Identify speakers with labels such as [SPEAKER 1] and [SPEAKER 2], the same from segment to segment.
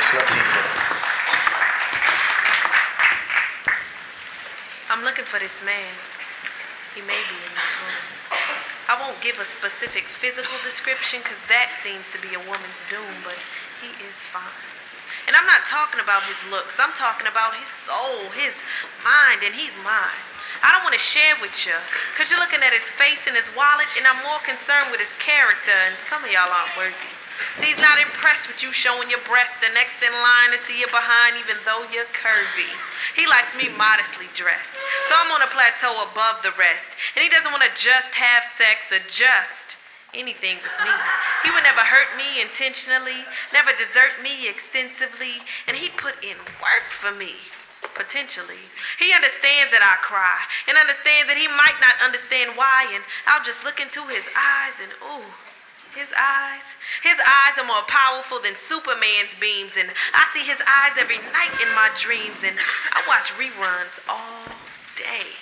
[SPEAKER 1] Ms Latifa.
[SPEAKER 2] I'm looking for this man. He may be in this room. I won't give a specific physical description because that seems to be a woman's doom, but he is fine. And I'm not talking about his looks. I'm talking about his soul, his mind, and he's mine. I don't want to share with you because you're looking at his face and his wallet, and I'm more concerned with his character, and some of y'all aren't worthy. See, he's not impressed with you showing your breast. The next in line is to your behind, even though you're curvy. He likes me modestly dressed, so I'm on a plateau above the rest. And he doesn't want to just have sex or just anything with me. He would never hurt me intentionally, never desert me extensively, and he'd put in work for me. Potentially. He understands that I cry and understands that he might not understand why, and I'll just look into his eyes and ooh, his eyes are more powerful than Superman's beams, and I see his eyes every night in my dreams, and I watch reruns all day.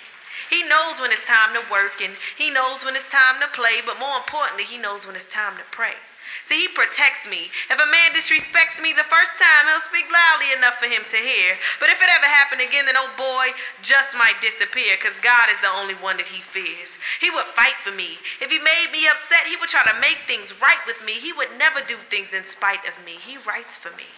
[SPEAKER 2] He knows when it's time to work, and he knows when it's time to play, but more importantly, he knows when it's time to pray. See, he protects me. If a man disrespects me the first time, he'll speak loudly enough for him to hear. But if it ever happened again, then old boy just might disappear, because God is the only one that he fears. He would fight for me. If he made me upset, he would try to make things right with me. He would never do things in spite of me. He writes for me.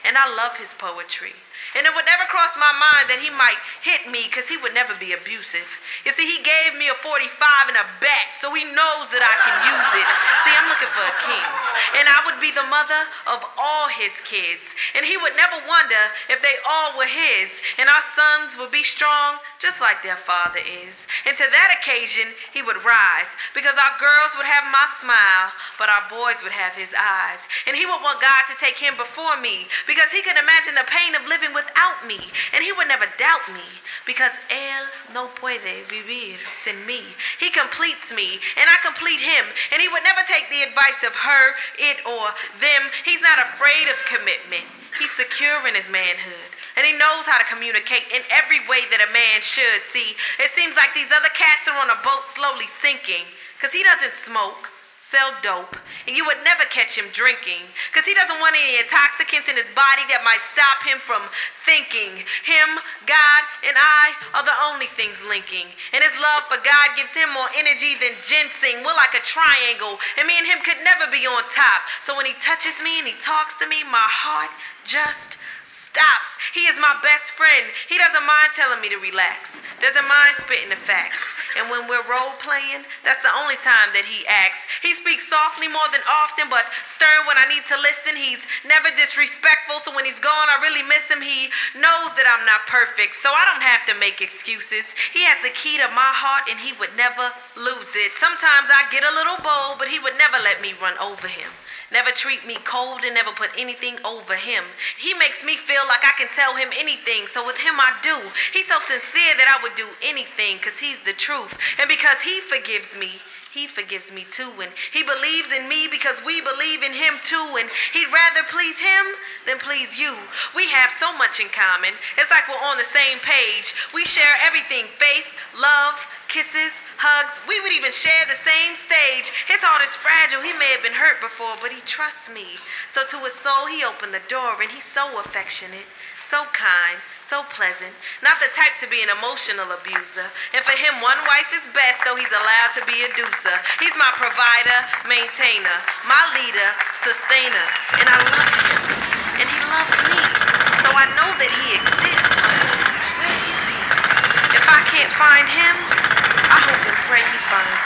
[SPEAKER 2] And I love his poetry. And it would never cross my mind that he might hit me, because he would never be abusive. You see, he gave me a 45 and a bat, so he knows that I can use it. See, I'm looking for a king. And I would be the mother of all his kids. And he would never wonder if they all were his. And our sons would be strong just like their father is. And to that occasion, he would rise, because our girls would have my smile, but our boys would have his eyes. And he would want God to take him before me, because he could imagine the pain of living without me. And he would never doubt me, because él no puede vivir sin mí. He completes me, and I complete him. And he would never take the advice of her, it, or them. He's not afraid of commitment. He's secure in his manhood. And he knows how to communicate in every way that a man should. See, it seems like these other cats are on a boat slowly sinking, because he doesn't smoke, sell dope, and you would never catch him drinking, because he doesn't want any intoxicants in his body that might stop him from thinking. Him, God, and I are the only things linking, and his love for God gives him more energy than ginseng. We're like a triangle, and me and him could never be on top. So when he touches me and he talks to me, my heart just stops. He is my best friend. He doesn't mind telling me to relax, doesn't mind spitting the facts. And when we're role playing, that's the only time that he acts. He speaks softly more than often, but stern when I need to listen. He's never disrespectful, so when he's gone, I really miss him. He knows that I'm not perfect, so I don't have to make excuses. He has the key to my heart, and he would never lose it. Sometimes I get a little bold, but he would never let me run over him. Never treat me cold and never put anything over him. He makes me feel like I can tell him anything, so with him I do. He's so sincere that I would do anything, because he's the truth. And because he forgives me too. And he believes in me because we believe in him too. And he'd rather please him than please you. We have so much in common. It's like we're on the same page. We share everything: faith, love, kisses, hugs. We would even share the same stage. His heart is fragile. He may have been hurt before, but he trusts me. So to his soul, he opened the door, and he's so affectionate, so kind, so pleasant. Not the type to be an emotional abuser. And for him, one wife is best, though he's allowed to be a deucer. He's my provider, maintainer, my leader, sustainer. And I love him, and he loves me. So I know that he exists, but where is he? If I can't find him, I hope and pray he finds